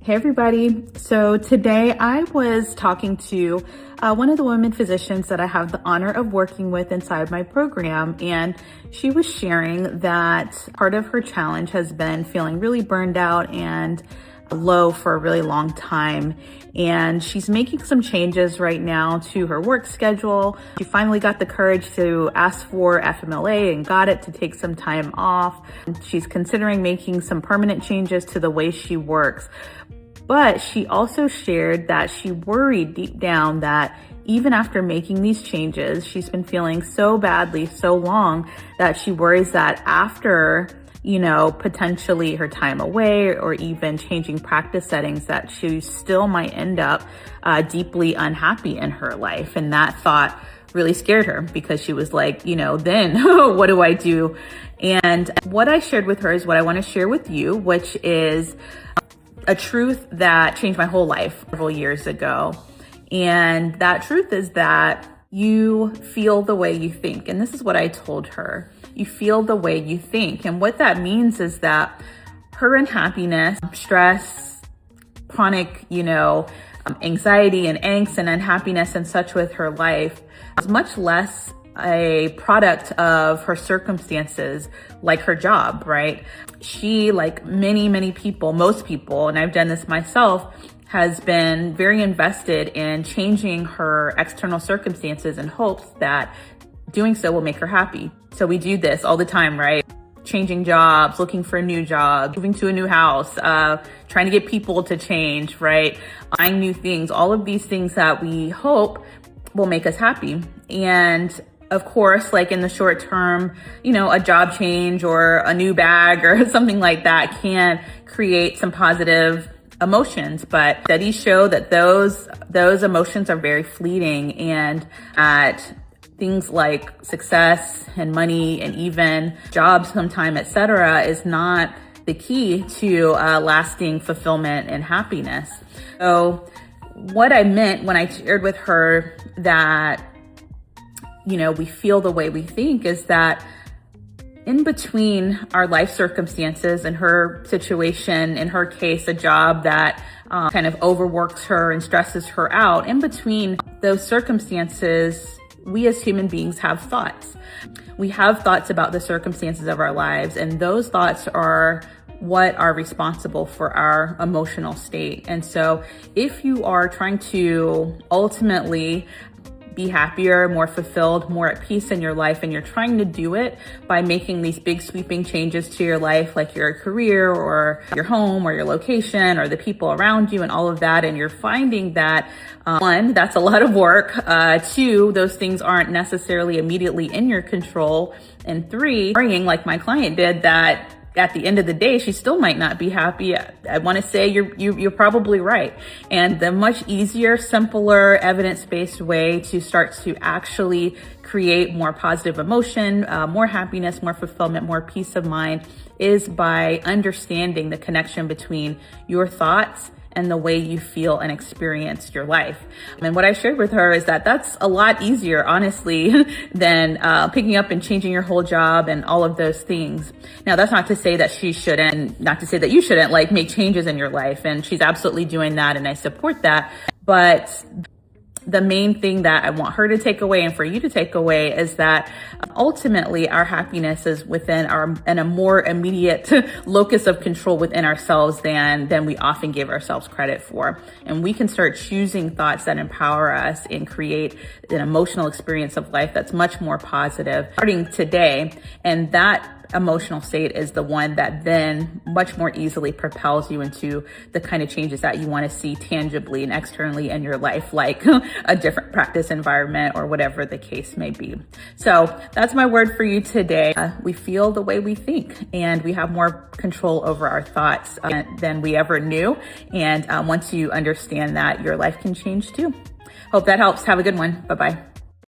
Hey everybody. So today I was talking to one of the women physicians that I have the honor of working with inside my program, and she was sharing that part of her challenge has been feeling really burned out and low for a really long time. And she's making some changes right now to her work schedule. She finally got the courage to ask for FMLA and got it to take some time off. She's considering making some permanent changes to the way she works. But she also shared that she worried deep down that even after making these changes, she's been feeling so badly so long that she worries that after potentially her time away or even changing practice settings, that she still might end up deeply unhappy in her life. And that thought really scared her because she was like, then what do I do? And what I shared with her is what I want to share with you, which is a truth that changed my whole life several years ago. And that truth is that you feel the way you think. And this is what I told her. You feel the way you think. And what that means is that her unhappiness, stress, chronic, anxiety and angst and unhappiness and such with her life is much less a product of her circumstances, like her job, right? She, like many people, most people, and I've done this myself, has been very invested in changing her external circumstances in hopes that doing so will make her happy. So we do this all the time, right? Changing jobs, looking for a new job, moving to a new house, trying to get people to change, right? Buying new things, all of these things that we hope will make us happy. And of course, like in the short term, a job change or a new bag or something like that can create some positive emotions, but studies show that those emotions are very fleeting, and at things like success and money and even jobs sometime, etc., is not the key to lasting fulfillment and happiness. So what I meant when I shared with her that we feel the way we think is that in between our life circumstances and her situation, in her case, a job that kind of overworks her and stresses her out, in between those circumstances, we as human beings have thoughts. We have thoughts about the circumstances of our lives, and those thoughts are what are responsible for our emotional state. And so if you are trying to ultimately be happier, more fulfilled, more at peace in your life, and you're trying to do it by making these big sweeping changes to your life, like your career or your home or your location or the people around you and all of that, and you're finding that one, that's a lot of work, two, those things aren't necessarily immediately in your control, and three, worrying like my client did that at the end of the day, she still might not be happy. I want to say you're probably right. And the much easier, simpler, evidence-based way to start to actually create more positive emotion, more happiness, more fulfillment, more peace of mind is by understanding the connection between your thoughts and the way you feel and experience your life. And what I shared with her is that that's a lot easier, honestly, than picking up and changing your whole job and all of those things. Now, that's not to say that she shouldn't, not to say that you shouldn't make changes in your life. And she's absolutely doing that, and I support that. But the main thing that I want her to take away and for you to take away is that ultimately our happiness is within a more immediate locus of control within ourselves than we often give ourselves credit for. And we can start choosing thoughts that empower us and create an emotional experience of life that's much more positive starting today. And that emotional state is the one that then much more easily propels you into the kind of changes that you want to see tangibly and externally in your life, like a different practice environment or whatever the case may be. So that's my word for you today. We feel the way we think, and we have more control over our thoughts than we ever knew. And once you understand that, your life can change too. Hope that helps. Have a good one. Bye-bye.